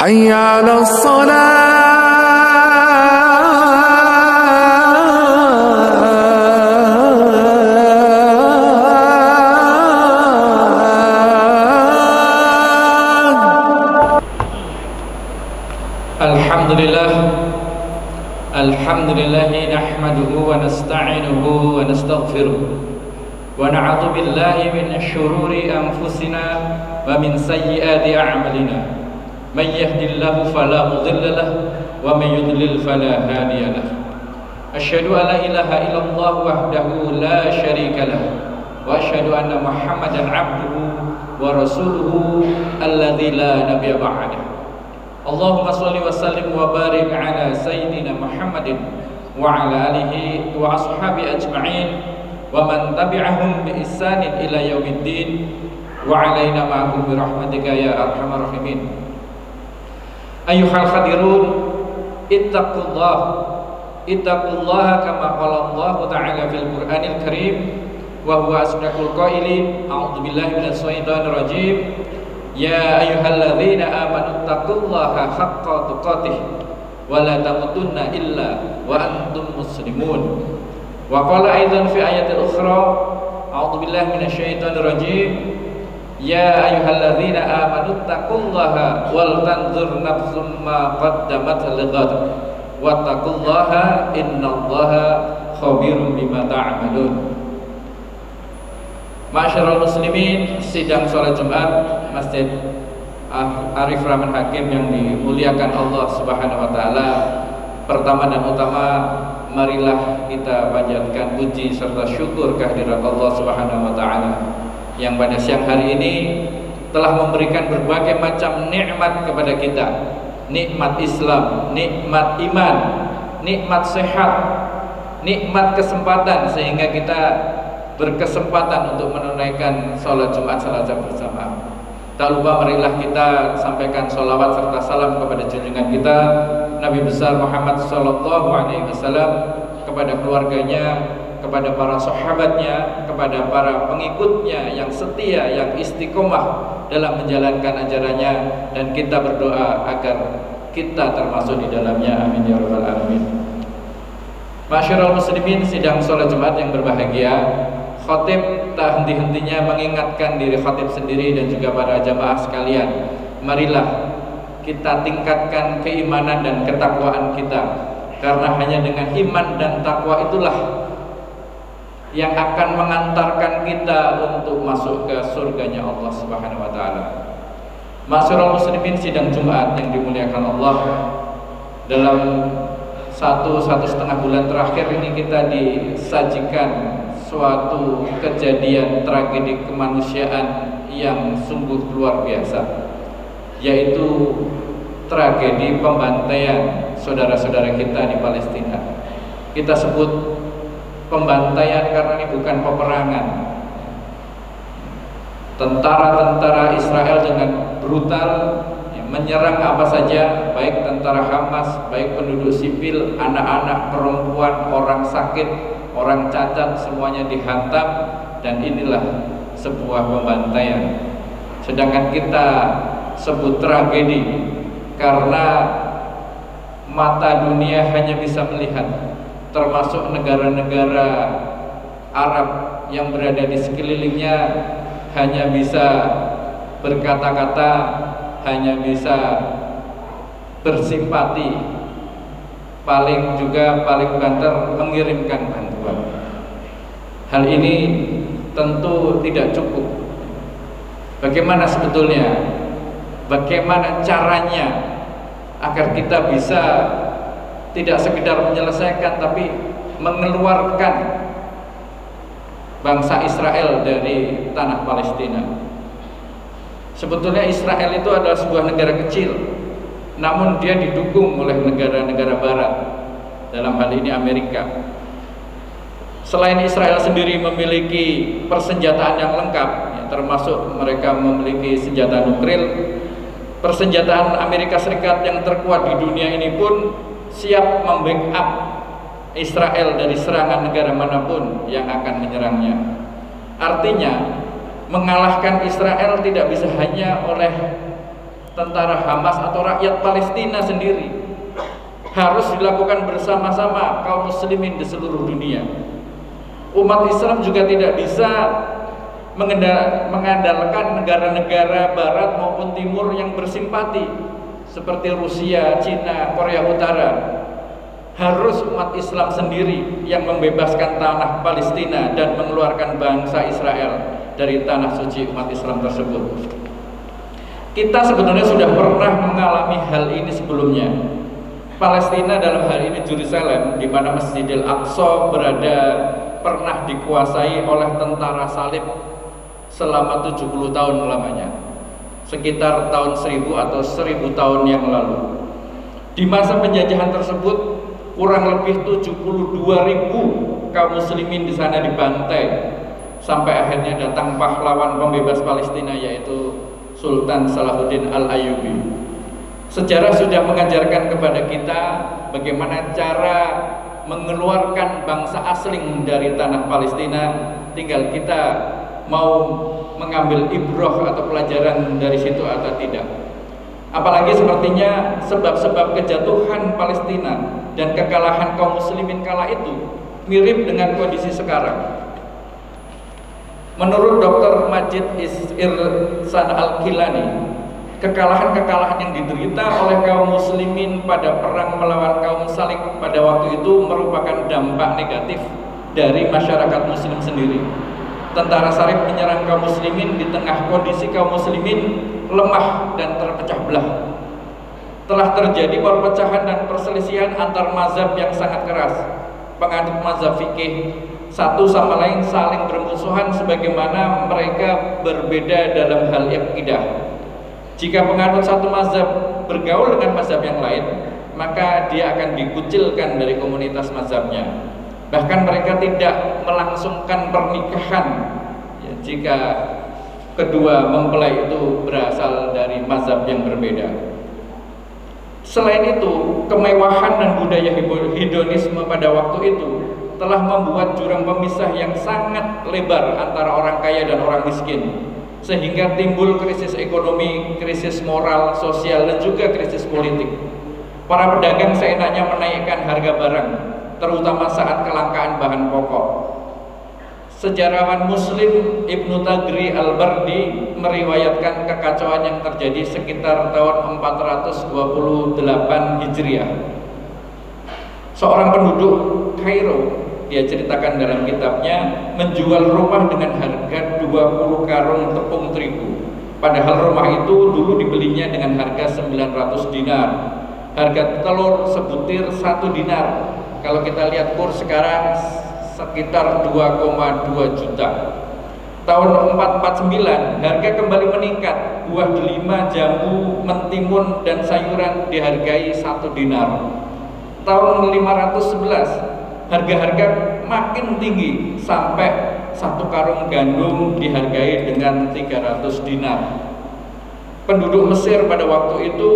حي على Alhamdulillah nahmaduhu wa nasta'inuhu wa nastaghfiruh wa na'udzu billahi min syururi anfusina wa min sayyiati a'malina may yahdihillahu fala mudilla lahu wa may yudlil fala hadiya lahu asyhadu an la ilaha illallah wahdahu la syarika lahu wa asyhadu anna muhammadan 'abduhu wa rasuluhu alladzi la nabiyya ba'dahu. Allahumma sholli wa sallim wa barik ala sayyidina Muhammadin wa ala alihi wa ashabi ajma'in wa man tabi'ahum bi ihsanin ila yaumiddin wa alaina ma'ahum bi rahmatika ya arhamar rahimin. Ayyuhal khadirun ittaqullaha kama qala Allah ta'ala fil Qur'anil Karim wa huwa asdaqul qailin. A'udzu billahi minasy syaithanir rajim. Ya ayyuhalladzina amanu taqullaha haqqa tuqatih wa la tamutunna illa wa antum muslimun. Wa qala aidan fi ayatil ukhra, a'udzu billahi minasyaitonir rajim. Ya ayyuhalladzina amanu taqullaha wal tanzur nafsum ma qaddamat lighad wa taqullaha innallaha khabirum bima ta'malun. Masyarul muslimin, sidang sholat Jumat Masjid Arif Rahman Hakim yang dimuliakan Allah Subhanahu wa taala. Pertama dan utama, marilah kita panjatkan puji serta syukur kehadirat Allah Subhanahu wa taala yang pada siang hari ini telah memberikan berbagai macam nikmat kepada kita. Nikmat Islam, nikmat iman, nikmat sehat, nikmat kesempatan sehingga kita berkesempatan untuk menunaikan sholat Jumat salat bersama. Tak lupa marilah kita sampaikan sholawat serta salam kepada junjungan kita Nabi besar Muhammad sallallahu alaihi wasallam, kepada keluarganya, kepada para sahabatnya, kepada para pengikutnya yang setia, yang istiqomah dalam menjalankan ajarannya, dan kita berdoa agar kita termasuk di dalamnya, amin ya rabbal alamin. Masyarul muslimin, sidang sholat Jumat yang berbahagia, khatib tak henti-hentinya mengingatkan diri khatib sendiri dan juga para jamaah sekalian, marilah kita tingkatkan keimanan dan ketakwaan kita, karena hanya dengan iman dan takwa itulah yang akan mengantarkan kita untuk masuk ke surganya Allah Subhanahu wa taala. Masyarul muslimin, sidang Jumat yang dimuliakan Allah, dalam satu setengah bulan terakhir ini kita disajikan suatu kejadian tragedi kemanusiaan yang sungguh luar biasa, yaitu tragedi pembantaian saudara-saudara kita di Palestina. Kita sebut pembantaian karena ini bukan peperangan. Tentara-tentara Israel dengan brutal menyerang apa saja, baik tentara Hamas, baik penduduk sipil, anak-anak, perempuan, orang sakit, orang cacat, semuanya dihantam, dan inilah sebuah pembantaian. Sedangkan kita sebut tragedi karena mata dunia hanya bisa melihat, termasuk negara-negara Arab yang berada di sekelilingnya hanya bisa berkata-kata, hanya bisa bersimpati, paling banter mengirimkan bantuan. Hal ini tentu tidak cukup. Bagaimana sebetulnya, bagaimana caranya agar kita bisa tidak sekedar menyelesaikan, tapi mengeluarkan bangsa Israel dari tanah Palestina. Sebetulnya Israel itu adalah sebuah negara kecil, namun dia didukung oleh negara-negara barat, dalam hal ini Amerika. Selain Israel sendiri memiliki persenjataan yang lengkap, ya, termasuk mereka memiliki senjata nuklir, persenjataan Amerika Serikat yang terkuat di dunia ini pun siap membackup Israel dari serangan negara manapun yang akan menyerangnya. Artinya mengalahkan Israel tidak bisa hanya oleh tentara Hamas atau rakyat Palestina sendiri. Harus dilakukan bersama-sama kaum muslimin di seluruh dunia. Umat Islam juga tidak bisa mengandalkan negara-negara barat maupun timur yang bersimpati seperti Rusia, Cina, Korea Utara. Harus umat Islam sendiri yang membebaskan tanah Palestina dan mengeluarkan bangsa Israel dari tanah suci umat Islam tersebut. Kita sebetulnya sudah pernah mengalami hal ini sebelumnya. Palestina dalam hal ini Yerusalem, di mana Masjidil Aqsa berada, pernah dikuasai oleh tentara salib selama 70 tahun lamanya, sekitar tahun 1000 atau 1000 tahun yang lalu. Di masa penjajahan tersebut kurang lebih 72.000 kaum muslimin di sana dibantai, sampai akhirnya datang pahlawan pembebas Palestina yaitu Sultan Salahuddin Al-Ayyubi. Sejarah sudah mengajarkan kepada kita bagaimana cara mengeluarkan bangsa asing dari tanah Palestina. Tinggal kita mau mengambil ibroh atau pelajaran dari situ atau tidak. Apalagi sepertinya sebab-sebab kejatuhan Palestina dan kekalahan kaum muslimin kala itu mirip dengan kondisi sekarang. Menurut Dr. Majid Ihsan Al-Kilani, kekalahan-kekalahan yang diderita oleh kaum muslimin pada perang melawan kaum Salik pada waktu itu merupakan dampak negatif dari masyarakat muslim sendiri. Tentara Salib menyerang kaum muslimin di tengah kondisi kaum muslimin lemah dan terpecah belah. Telah terjadi perpecahan dan perselisihan antar mazhab yang sangat keras. Penganut mazhab fikih satu sama lain saling bermusuhan sebagaimana mereka berbeda dalam hal akidah. Jika penganut satu mazhab bergaul dengan mazhab yang lain, maka dia akan dikucilkan dari komunitas mazhabnya. Bahkan mereka tidak melangsungkan pernikahan ya, jika kedua mempelai itu berasal dari mazhab yang berbeda. Selain itu, kemewahan dan budaya hedonisme pada waktu itu telah membuat jurang pemisah yang sangat lebar antara orang kaya dan orang miskin, sehingga timbul krisis ekonomi, krisis moral, sosial, dan juga krisis politik. Para pedagang seenaknya menaikkan harga barang, terutama saat kelangkaan bahan pokok. Sejarawan Muslim Ibnu Tagri Al-Bardi meriwayatkan kekacauan yang terjadi sekitar tahun 428 Hijriah. Seorang penduduk Kairo, dia ceritakan dalam kitabnya, menjual rumah dengan harga 20 karung tepung terigu. Padahal rumah itu dulu dibelinya dengan harga 900 dinar. Harga telur sebutir 1 dinar. Kalau kita lihat kurs sekarang sekitar 2,2 juta. Tahun 449 harga kembali meningkat. Buah delima, jambu, mentimun, dan sayuran dihargai 1 dinar. Tahun 511 harga-harga makin tinggi sampai 1 karung gandum dihargai dengan 300 dinar. Penduduk Mesir pada waktu itu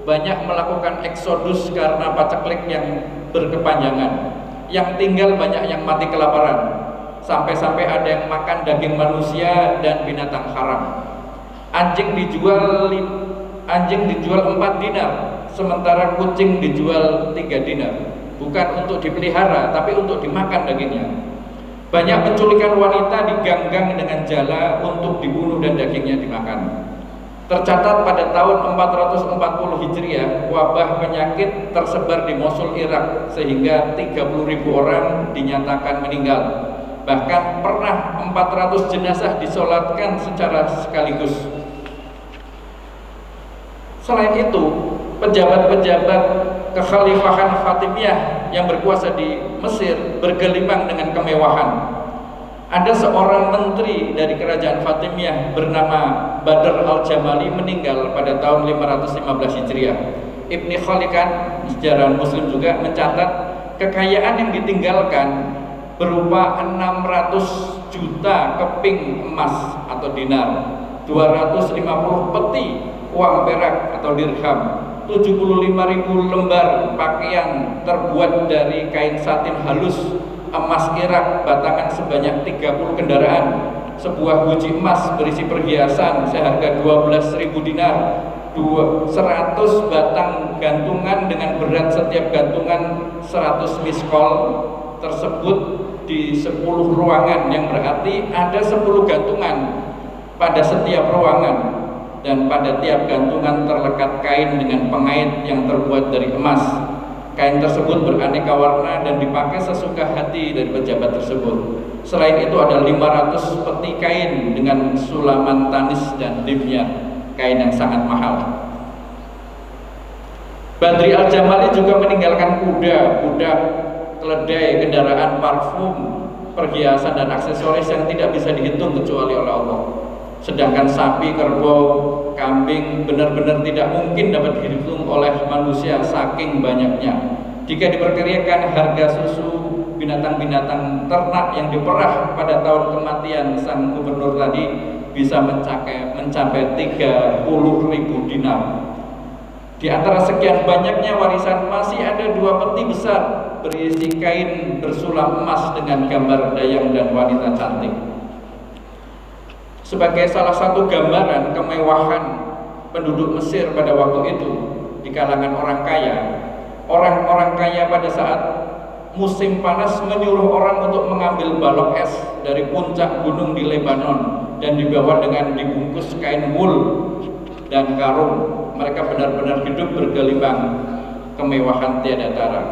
banyak melakukan eksodus karena paceklik yang berkepanjangan. Yang tinggal banyak yang mati kelaparan, sampai-sampai ada yang makan daging manusia dan binatang haram. Anjing dijual 4 dinar, sementara kucing dijual 3 dinar. Bukan untuk dipelihara, tapi untuk dimakan dagingnya. Banyak penculikan wanita diganggang dengan jala untuk dibunuh dan dagingnya dimakan. Tercatat pada tahun 440 Hijriah, wabah penyakit tersebar di Mosul, Irak, sehingga 30.000 orang dinyatakan meninggal. Bahkan pernah 400 jenazah disolatkan secara sekaligus. Selain itu, pejabat-pejabat kekhalifahan Fatimiyah yang berkuasa di Mesir bergelimang dengan kemewahan. Ada seorang menteri dari kerajaan Fatimiyah bernama Badr al-Jamali meninggal pada tahun 515 Hijriah. Ibni Khalikan, sejarawan Muslim juga, mencatat kekayaan yang ditinggalkan berupa 600 juta keping emas atau dinar, 250 peti uang perak atau dirham, 75.000 lembar pakaian terbuat dari kain satin halus, emas Irak batangan sebanyak 30 kendaraan, sebuah guci emas berisi perhiasan seharga 12.000 dinar, 100 batang gantungan dengan berat setiap gantungan 100 miskol tersebut di 10 ruangan, yang berarti ada 10 gantungan pada setiap ruangan, dan pada tiap gantungan terlekat kain dengan pengait yang terbuat dari emas. Kain tersebut beraneka warna dan dipakai sesuka hati dari pejabat tersebut. Selain itu ada 500 peti kain dengan sulaman tanis dan dimyat, kain yang sangat mahal. Badri Al-Jamali juga meninggalkan kuda, budak, keledai, kendaraan, parfum, perhiasan dan aksesoris yang tidak bisa dihitung kecuali oleh Allah. Sedangkan sapi, kerbau, kambing benar-benar tidak mungkin dapat dihitung oleh manusia saking banyaknya. Jika diperkirakan harga susu binatang-binatang ternak yang diperah pada tahun kematian sang gubernur tadi bisa mencapai 30.000 dinar. Di antara sekian banyaknya warisan masih ada 2 peti besar berisi kain bersulam emas dengan gambar dayang dan wanita cantik. Sebagai salah satu gambaran kemewahan penduduk Mesir pada waktu itu di kalangan orang kaya pada saat musim panas menyuruh orang untuk mengambil balok es dari puncak gunung di Lebanon dan dibawa dengan dibungkus kain wool dan karung. Mereka benar-benar hidup bergelimang kemewahan tiada tara.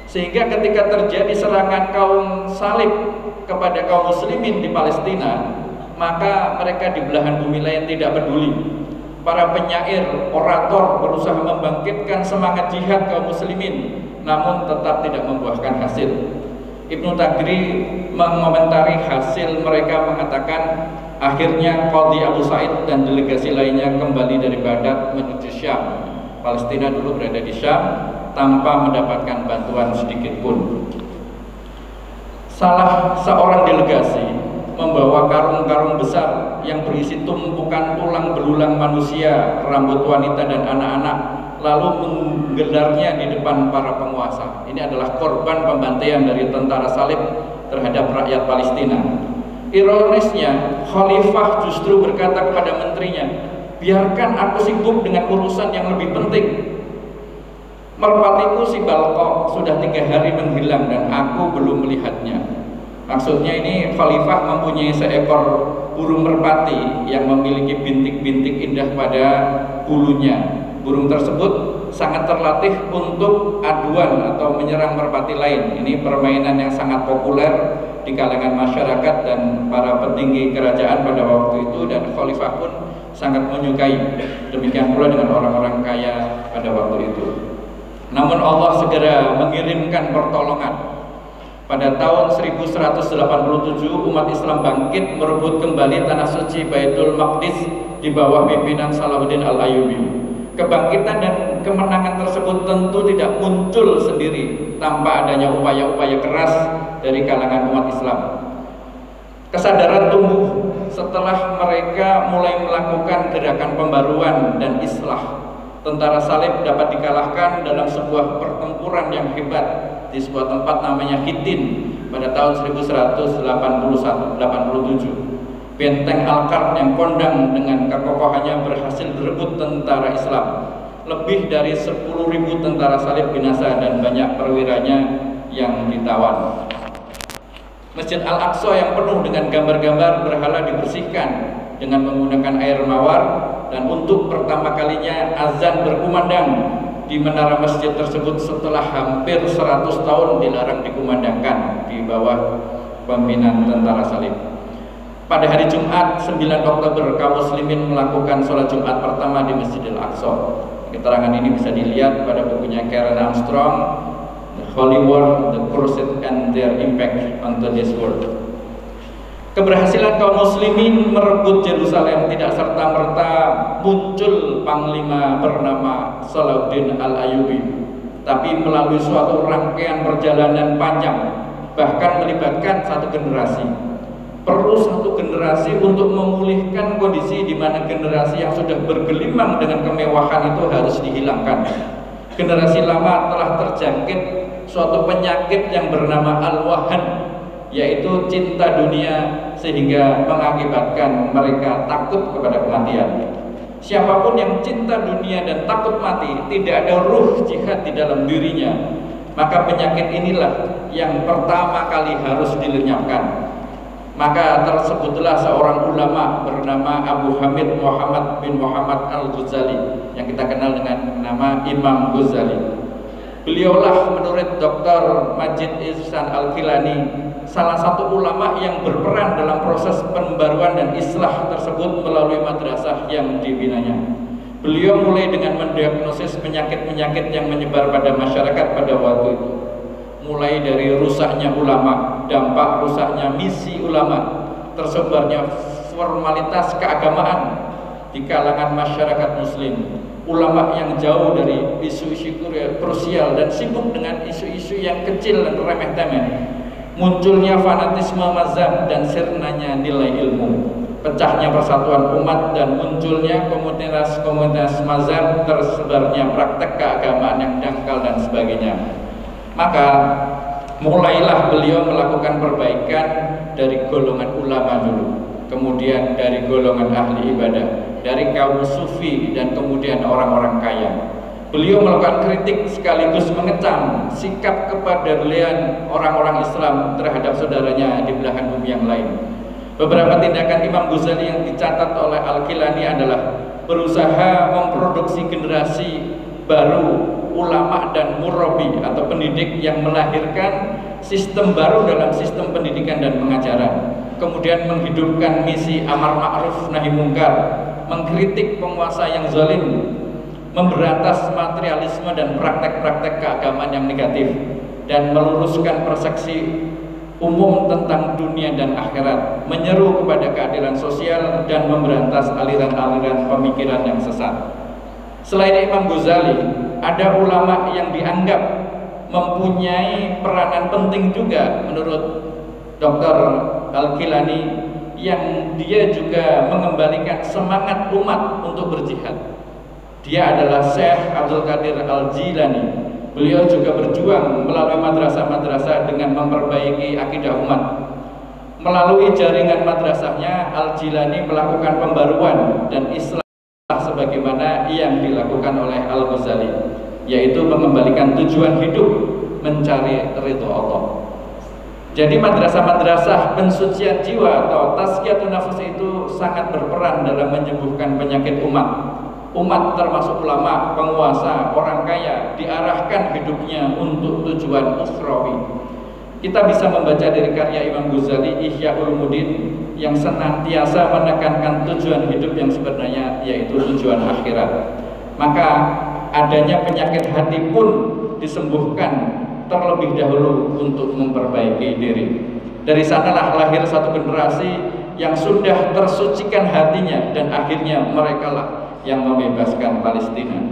Sehingga ketika terjadi serangan kaum salib kepada kaum muslimin di Palestina, maka mereka di belahan bumi lain tidak peduli. Para penyair, orator berusaha membangkitkan semangat jihad kaum muslimin, namun tetap tidak membuahkan hasil. Ibnu Tagri mengomentari hasil mereka mengatakan, akhirnya Qadhi Abu Said dan delegasi lainnya kembali dari Baghdad menuju Syam. Palestina dulu berada di Syam tanpa mendapatkan bantuan sedikit pun. Salah seorang delegasi membawa karung-karung besar yang berisi tumpukan tulang belulang manusia, rambut wanita dan anak-anak, lalu menggelarnya di depan para penguasa. Ini adalah korban pembantaian dari tentara salib terhadap rakyat Palestina. Ironisnya, Khalifah justru berkata kepada menterinya, biarkan aku sibuk dengan urusan yang lebih penting. Merpatiku si Balqah sudah 3 hari menghilang dan aku belum melihatnya. Maksudnya ini Khalifah mempunyai seekor burung merpati yang memiliki bintik-bintik indah pada bulunya. Burung tersebut sangat terlatih untuk aduan atau menyerang merpati lain. Ini permainan yang sangat populer di kalangan masyarakat dan para petinggi kerajaan pada waktu itu, dan Khalifah pun sangat menyukai. Demikian pula dengan orang-orang kaya pada waktu itu. Namun Allah segera mengirimkan pertolongan. Pada tahun 1187 umat Islam bangkit merebut kembali tanah suci Baitul Maqdis di bawah pimpinan Salahuddin Al-Ayyubi. Kebangkitan dan kemenangan tersebut tentu tidak muncul sendiri tanpa adanya upaya-upaya keras dari kalangan umat Islam. Kesadaran tumbuh setelah mereka mulai melakukan gerakan pembaruan dan islah. Tentara salib dapat dikalahkan dalam sebuah pertempuran yang hebat di sebuah tempat namanya Hittin pada tahun 1187. Benteng Al-Kard yang kondang dengan kekokohannya berhasil direbut tentara Islam. Lebih dari 10.000 tentara salib binasa dan banyak perwiranya yang ditawan. Masjid Al-Aqsa yang penuh dengan gambar-gambar berhala dibersihkan dengan menggunakan air mawar, dan untuk pertama kalinya azan berkumandang di menara masjid tersebut setelah hampir 100 tahun dilarang dikumandangkan di bawah pimpinan tentara salib. Pada hari Jumat 9 Oktober kaum muslimin melakukan sholat Jumat pertama di Masjidil Aqsa. Keterangan ini bisa dilihat pada bukunya Karen Armstrong, The Holy War, The Crusade and Their Impact on Today's World. Keberhasilan kaum muslimin merebut Yerusalem tidak serta-merta muncul panglima bernama Salahuddin Al-Ayyubi, tapi melalui suatu rangkaian perjalanan panjang, bahkan melibatkan satu generasi. Perlu satu generasi untuk memulihkan kondisi di mana generasi yang sudah bergelimang dengan kemewahan itu harus dihilangkan. Generasi lama telah terjangkit suatu penyakit yang bernama al-wahan, yaitu cinta dunia, sehingga mengakibatkan mereka takut kepada kematian. Siapapun yang cinta dunia dan takut mati, tidak ada ruh jihad di dalam dirinya, maka penyakit inilah yang pertama kali harus dilenyapkan. Maka tersebutlah seorang ulama bernama Abu Hamid Muhammad bin Muhammad Al-Ghazali, yang kita kenal dengan nama Imam Ghazali. Beliaulah menurut Dr. Majid Ihsan Al-Kilani salah satu ulama yang berperan dalam proses pembaruan dan islah tersebut melalui madrasah yang dibinanya. Beliau mulai dengan mendiagnosis penyakit-penyakit yang menyebar pada masyarakat pada waktu itu. Mulai dari rusaknya ulama, dampak rusaknya misi ulama, tersebarnya formalitas keagamaan di kalangan masyarakat muslim, ulama yang jauh dari isu-isu krusial dan sibuk dengan isu-isu yang kecil dan remeh-temeh, munculnya fanatisme mazhab dan sirnanya nilai ilmu, pecahnya persatuan umat dan munculnya komunitas-komunitas mazhab, tersebarnya praktek keagamaan yang dangkal dan sebagainya. Maka mulailah beliau melakukan perbaikan dari golongan ulama dulu, kemudian dari golongan ahli ibadah, dari kaum sufi, dan kemudian orang-orang kaya. Beliau melakukan kritik sekaligus mengecam sikap kepedulian orang-orang Islam terhadap saudaranya di belahan bumi yang lain. Beberapa tindakan Imam Ghazali yang dicatat oleh Al-Kilani adalah berusaha memproduksi generasi baru ulama dan murabbi atau pendidik yang melahirkan sistem baru dalam sistem pendidikan dan pengajaran. Kemudian menghidupkan misi amar ma'ruf nahi mungkar, mengkritik penguasa yang zalim, memberantas materialisme dan praktek-praktek keagamaan yang negatif, dan meluruskan persepsi umum tentang dunia dan akhirat, menyeru kepada keadilan sosial dan memberantas aliran-aliran pemikiran yang sesat. Selain Imam Ghazali, ada ulama yang dianggap mempunyai peranan penting juga menurut Dr. Al-Kilani, yang dia juga mengembalikan semangat umat untuk berjihad. Dia adalah Syekh Abdul Qadir Al-Jilani. Beliau juga berjuang melalui madrasah-madrasah dengan memperbaiki akidah umat. Melalui jaringan madrasahnya, Al-Jilani melakukan pembaruan dan islah sebagaimana yang dilakukan oleh Al-Ghazali, yaitu mengembalikan tujuan hidup mencari ridho Allah. Jadi madrasah-madrasah pensucian jiwa atau tazkiyatun nafs itu sangat berperan dalam menyembuhkan penyakit umat. Umat termasuk ulama, penguasa, orang kaya diarahkan hidupnya untuk tujuan ukhrawi. Kita bisa membaca dari karya Imam Ghazali Ihya Ulumuddin yang senantiasa menekankan tujuan hidup yang sebenarnya, yaitu tujuan akhirat. Maka adanya penyakit hati pun disembuhkan terlebih dahulu untuk memperbaiki diri. Dari sanalah lahir satu generasi yang sudah tersucikan hatinya, dan akhirnya mereka lah yang membebaskan Palestina.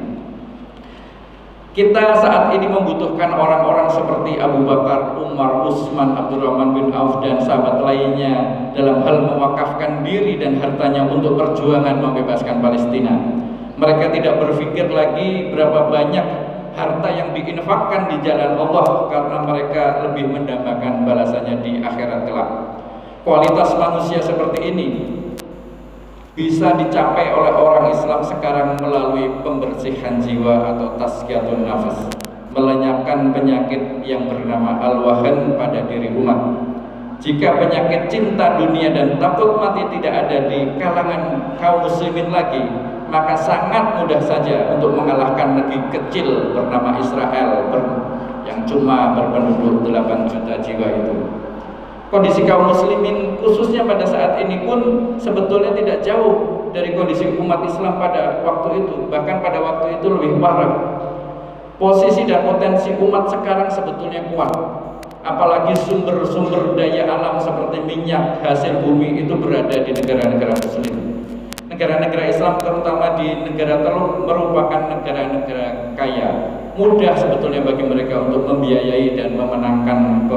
Kita saat ini membutuhkan orang-orang seperti Abu Bakar, Umar, Utsman, Abdurrahman bin Auf, dan sahabat lainnya dalam hal mewakafkan diri dan hartanya untuk perjuangan membebaskan Palestina. Mereka tidak berpikir lagi berapa banyak harta yang diinfakkan di jalan Allah, karena mereka lebih mendambakan balasannya di akhirat kelak. Kualitas manusia seperti ini bisa dicapai oleh orang Islam sekarang melalui pembersihan jiwa atau tazkiyatun nafs, melenyapkan penyakit yang bernama al-wahan pada diri umat. Jika penyakit cinta dunia dan takut mati tidak ada di kalangan kaum muslimin lagi, maka sangat mudah saja untuk mengalahkan negeri kecil bernama Israel yang cuma berpenduduk 8 juta jiwa itu. Kondisi kaum muslimin khususnya pada saat ini pun sebetulnya tidak jauh dari kondisi umat Islam pada waktu itu. Bahkan pada waktu itu lebih parah. Posisi dan potensi umat sekarang sebetulnya kuat. Apalagi sumber-sumber daya alam seperti minyak hasil bumi itu berada di negara-negara muslim. Negara-negara Islam terutama di negara Teluk merupakan negara-negara kaya. Mudah sebetulnya bagi mereka untuk membiayai dan memenangkan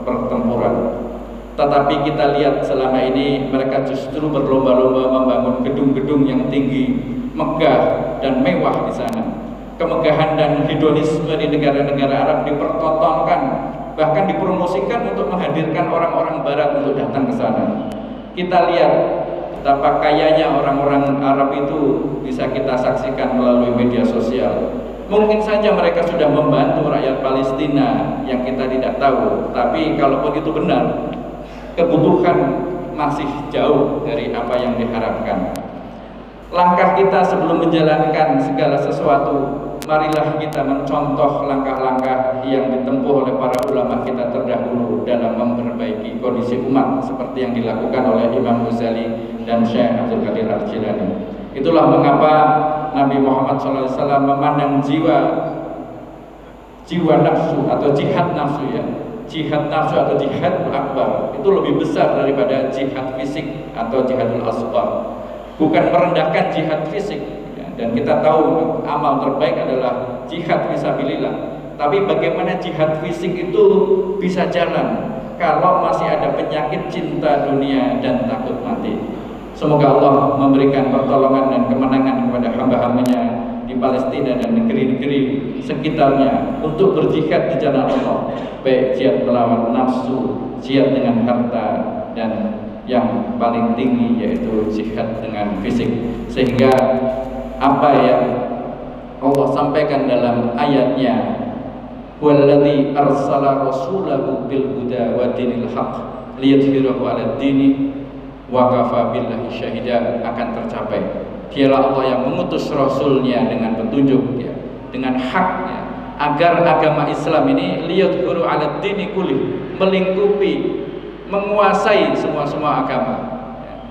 pertempuran. Tetapi kita lihat selama ini mereka justru berlomba-lomba membangun gedung-gedung yang tinggi, megah dan mewah di sana. Kemegahan dan hedonisme di negara-negara Arab dipertontonkan, bahkan dipromosikan untuk menghadirkan orang-orang Barat untuk datang ke sana. Kita lihat betapa kayanya orang-orang Arab itu bisa kita saksikan melalui media sosial. Mungkin saja mereka sudah membantu rakyat Palestina yang kita tidak tahu, tapi kalaupun itu benar, kebutuhan masih jauh dari apa yang diharapkan. Langkah kita sebelum menjalankan segala sesuatu, marilah kita mencontoh langkah-langkah yang ditempuh oleh para ulama kita terdahulu dalam memperbaiki kondisi umat seperti yang dilakukan oleh Imam Ghazali dan Syekh Abdul Qadir Al-Jilani. Itulah mengapa Nabi Muhammad SAW memandang jiwa nafsu atau jihad nafsu, ya, jihad nafsu atau jihad akbar itu lebih besar daripada jihad fisik atau jihadul asghar. Bukan merendahkan jihad fisik, ya, dan kita tahu amal terbaik adalah jihad fisabilillah. Tapi bagaimana jihad fisik itu bisa jalan kalau masih ada penyakit cinta dunia dan takut mati? Semoga Allah memberikan pertolongan dan kemenangan kepada hamba-hambanya di Palestina dan negeri-negeri sekitarnya untuk berjihad di jalan Allah, baik jihad melawan nafsu, jihad dengan harta, dan yang paling tinggi yaitu jihad dengan fisik. Sehingga apa yang Allah sampaikan dalam ayatnya, "Walladzi arsala rasulahu bil huda wa dinil haqq liyudhhirahu 'alad dini wa kafa billahi syahida," akan tercapai. Dialah Allah yang mengutus rasulnya dengan petunjuk, ya, dengan haknya, agar agama Islam ini liyudhhiru 'alad dini kulli, melingkupi, menguasai semua agama,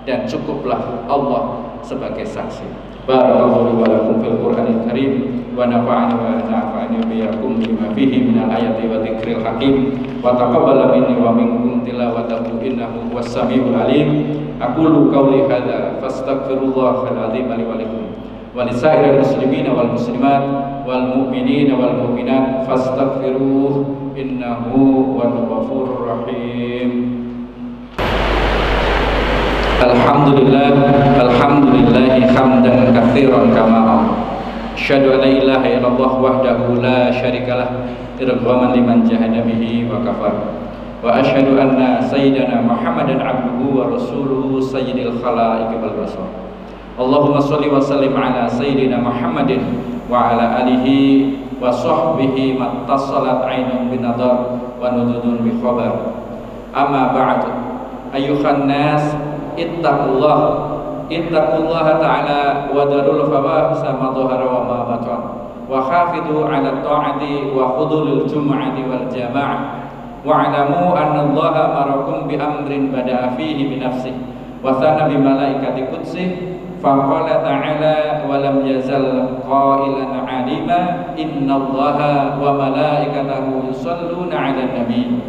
dan cukuplah Allah sebagai saksi. Barakallahu wa lakum fil Qur'anil Karim wa nafa'ani wa nafa'ani biyakum bima fihi minal ayati wa dzikril hakim wa taqabbala minni wa minkum tilawatahu innahu huwas samiul alim. Aqulu qawli hadza fastaghfirullahal azim li wa lakum wa lisairil muslimina wal muslimat wal mu'minina wal mu'minat fastaghfiruhu innahu huwal ghafurur rahim. Alhamdulillah hamdan katsiran kama asyhadu an la ilaha illallah wahdahu la syarikalah irghaman liman jahada bihi wa kafar wa asyhadu anna sayyidana Muhammadan abduhu wa rasuluhu sayyidil khalaiqi wal basar. Allahumma shalli wa sallim ala sayyidina Muhammadin wa ala alihi wa sahbihi mattasalat ainun binadar wa nududun bi khabar. Amma ba'du, ayyuhan nas ittaqullaha ta'ala wa darul fawahisha ma dhahara wa ma batan wa hafidhu 'ala ta'ati wa khudhul jum'ati wal jama'ah wa 'alamu anna Allaha amarakum bi amrin bada'a fihi bi nafsihi wa thana bi malaikati qudsihi fa qala ta'ala wa lam yazal qailan 'alima innallaha wa malaikatahu yusalluna 'alan nabi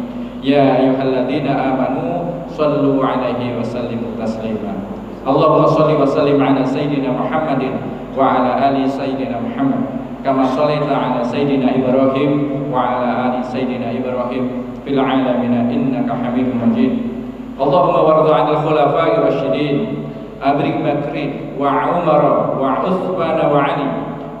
ya ayyuhalladzina amanu sallu 'alaihi wa sallimu taslima. Allahumma shalli wa sallim ala sayyidina Muhammadin wa ala ali sayyidina Muhammad kama shallaita ala sayyidina Ibrahim wa ala ali sayyidina Ibrahim fil alamin innaka Hamidum Majid. Allahumma warda 'anil khulafa'ir rasyidin Abi Bakr wa Umar wa Utsman wa Ali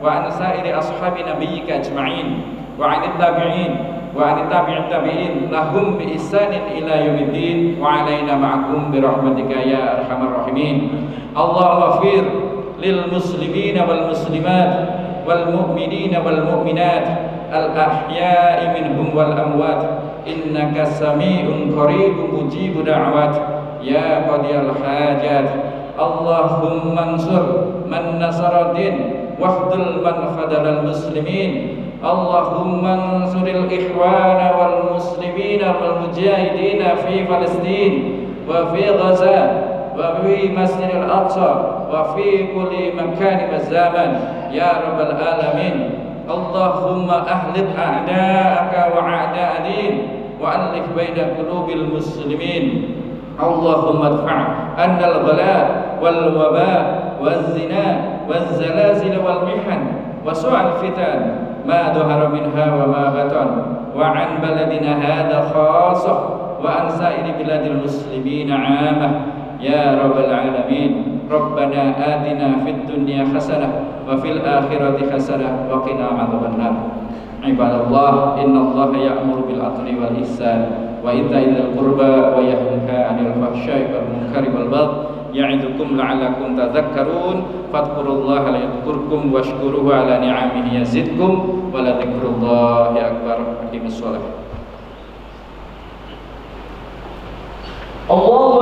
wa an sa'iri ashabi nabiyyika ajma'in wa 'anil tabi'in wa an tabi'in lahum bi ihsanin ila yaumiddin wa alaina ma'akum bi rahmatika ya arhamar rahimin. Allahumma fir lil muslimina wal muslimat wal mu'minina wal mu'minat al ahya'i minhum wal amwat innaka sami'un qaribun mujibu da'wat ya qadiyal hajat. Allahumma ansur man nasara din wahdul man khadalal muslimin. Allahumma ansuril ikhwana wal muslimina wal mujahidina fi Palestin wa fi Gaza wa fi Masjidil Aqsa wa fi kulli makan wa zaman ya rabbal alamin. Allahumma ahlik a'da'aka wa a'da'a din wa alif baina qulubil muslimin. Allahumma adfa' annal ghala wal waba waz zina waz zalazil wal mihan wa su'al fitan ma dhahara minha wa ma batan wa an baladina hadha khassah wa an sa'iri biladil muslimina 'amah ya rabbal alamin. Rabbana atina fid dunya hasanah wa fil akhirati hasanah wa qina adzabannar. Ibadallah, innallaha ya'muru bil 'adli wal ihsan wa ita'i dzil qurba wa yanha 'anil fahsya'i wal munkari wal baghi ya'idukum la'allakum tadhakkarun fadhkurullaha yadhkurkum washkuruhu ala ni'amihi yazidkum wa la dzikrullahi akbar. Aqimus shalah. Allah